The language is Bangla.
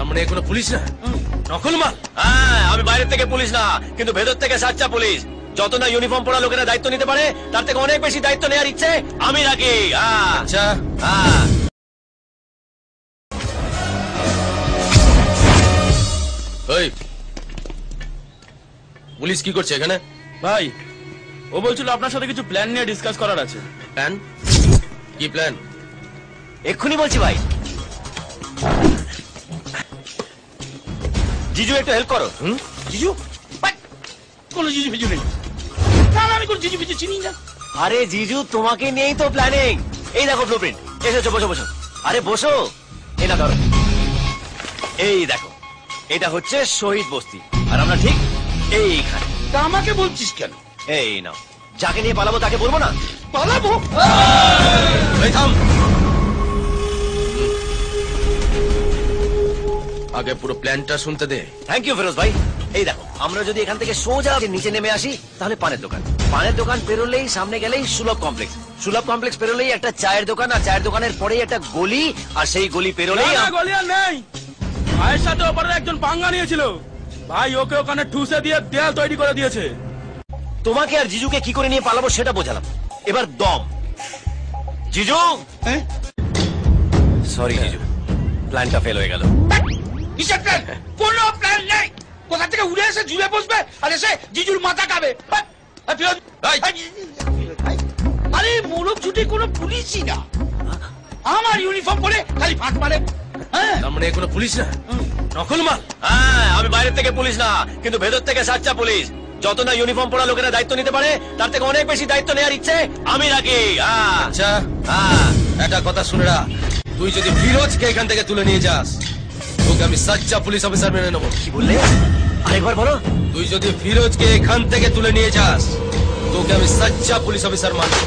মানে কোনো পুলিশ না, নকল মাল। হ্যাঁ, আমি বাইরের থেকে পুলিশ না, কিন্তু ভেতর থেকে সাচ্চা পুলিশ। যত না ইউনিফর্ম পরা লোকেরা দায়িত্ব নিতে পারে, তার থেকে অনেক বেশি দায়িত্ব নেওয়ার ইচ্ছে আমি রাখি। আচ্ছা, হ্যাঁ। ওই পুলিশ কি করছে এখানে? ভাই, ও বলছিল আপনার সাথে কিছু প্ল্যান নিয়ে ডিসকাস করার আছে। প্ল্যান? কি প্ল্যান? এক্ষুনি বলছি ভাই। জিজু একটু হেল্প করো। জিজু? কোনো জিজু ফিজু নেই। না না, আমি কোনো জিজু ফিজু চিনি না। আরে জিজু, তোমাকে নিয়েই তো প্ল্যানিং। এই দেখো ব্লুপ্রিন্ট। এসেছো, বসো বসো। আরে বসো। এই না ধরো। এই দেখো, এটা হচ্ছে শহীদ বস্তি, আর আমরা ঠিক এইখানে। তা আমাকে বলছিস কেন? এই নাও, যাকে নিয়ে পালাবো তাকে বলবো না? পালাবো? এই থাম, আগে পুরো প্ল্যানটা শুনতে দে। থ্যাংক ইউ ফিরোজ ভাই। এই দেখো, আমরা যদি এখান থেকে সোজা নিচে নেমে আসি, তাহলে পানের দোকান। পানের দোকান পেরোলেই সামনে গেলেই সুলভ কমপ্লেক্স। সুলভ কমপ্লেক্স পেরোলেই একটা চায়ের দোকান, আর চায়ের দোকানের পরেই একটা গলি, আর সেই গলি পেরোলেই গলি আর নেই। ভাইয়ের সাথে ওপারে একজন পাঙ্গা নিয়েছিল, ভাই ওকে ওখানে ঠুসে দিয়ে দেয়াল তৈরি করে দিয়েছে। তোমাকে আর জিজুকে কি করে নিয়ে পালাবো সেটা বোঝালাম, এবার দম। জিজু, সরি জিজু, প্ল্যানটা ফেল হয়ে গেল। কিসের প্ল্যান? কোনো প্ল্যান নেই। কোথা থেকে উড়ে এসে ঝুলে বসবে আর এসে জিজুর মাথা খাবে। আরে মোরগ ছুটি কোনো পুলিশই না, আমার ইউনিফর্ম পরে খালি ফাঁক মারে। তার মানে কোনো পুলিশ না, নকল মাল। হ্যাঁ, আমি বাইরের থেকে পুলিশ না, কিন্তু ভেতর থেকে সাচ্চা পুলিশ। যত না ইউনিফর্ম পরা লোকেরা দায়িত্ব নিতে পারে, তার থেকে অনেক বেশি দায়িত্ব নেওয়ার ইচ্ছে আমি রাখি। আচ্ছা, হ্যাঁ। একটা কথা শুনে রাখ, তুই যদি ফিরোজকে এখান থেকে তুলে নিয়ে যাস, তোকে আমি সাচ্চা পুলিশ অফিসার মেনে নেবো। কি বললে? আরেকবার বলো। তুই যদি ফিরোজকে এখান থেকে তুলে নিয়ে যাস, তোকে আমি সাচ্চা পুলিশ অফিসার মানব।